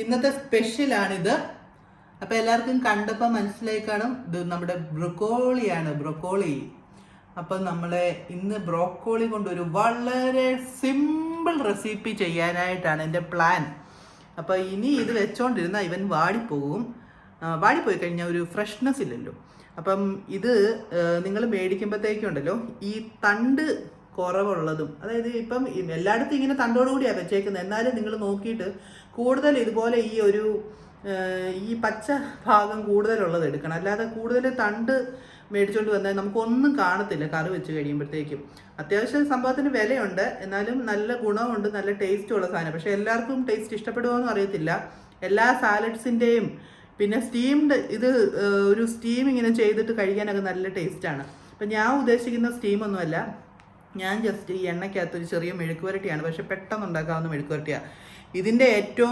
ഇന്നത്തെ സ്പെഷ്യലാണിത്. അപ്പോൾ എല്ലാവർക്കും കണ്ടപ്പോൾ മനസ്സിലായി കാണും, ഇത് നമ്മുടെ ബ്രൊക്കോളിയാണ്, ബ്രൊക്കോളി. അപ്പം നമ്മളെ ഇന്ന് ബ്രോക്കോളി കൊണ്ടൊരു വളരെ സിമ്പിൾ റെസിപ്പി ചെയ്യാനായിട്ടാണ് എൻ്റെ പ്ലാൻ. അപ്പോൾ ഇനി ഇത് വെച്ചോണ്ടിരുന്നാൽ ഇവൻ വാടിപ്പോവും. വാടിപ്പോയി കഴിഞ്ഞാൽ ഒരു ഫ്രഷ്നെസ് ഇല്ലല്ലോ. അപ്പം ഇത് നിങ്ങൾ മേടിക്കുമ്പോഴത്തേക്കുണ്ടല്ലോ ഈ തണ്ട് കുറവുള്ളതും, അതായത് ഇപ്പം എല്ലായിടത്തും ഇങ്ങനെ തണ്ടോടുകൂടിയാണ് വെച്ചേക്കുന്നത്. എന്നാലും നിങ്ങൾ നോക്കിയിട്ട് കൂടുതൽ ഇതുപോലെ ഈ പച്ച ഭാഗം കൂടുതലുള്ളത് എടുക്കണം. അല്ലാതെ കൂടുതൽ തണ്ട് മേടിച്ചുകൊണ്ട് വന്നാൽ നമുക്കൊന്നും കാണത്തില്ല കറി വെച്ച് കഴിയുമ്പോഴത്തേക്കും. അത്യാവശ്യം സംഭവത്തിന് വിലയുണ്ട്, എന്നാലും നല്ല ഗുണമുണ്ട്, നല്ല ടേസ്റ്റും ഉള്ള സാധനം. പക്ഷേ എല്ലാവർക്കും ടേസ്റ്റ് ഇഷ്ടപ്പെടുമോ എന്ന് അറിയത്തില്ല. എല്ലാ സാലഡ്സിൻ്റെയും പിന്നെ സ്റ്റീംഡ് ഇത് ഒരു സ്റ്റീം ഇങ്ങനെ ചെയ്തിട്ട് കഴിക്കാനൊക്കെ നല്ല ടേസ്റ്റാണ്. അപ്പം ഞാൻ ഉദ്ദേശിക്കുന്ന സ്റ്റീമൊന്നുമല്ല, ഞാൻ ജസ്റ്റ് ഈ എണ്ണയ്ക്കകത്തൊരു ചെറിയ മെഴുക്ക് പുരട്ടിയാണ്, പക്ഷെ പെട്ടെന്ന് ഉണ്ടാക്കാവുന്ന മെഴുക്ക് പുരട്ടിയാണ്. ഇതിൻ്റെ ഏറ്റവും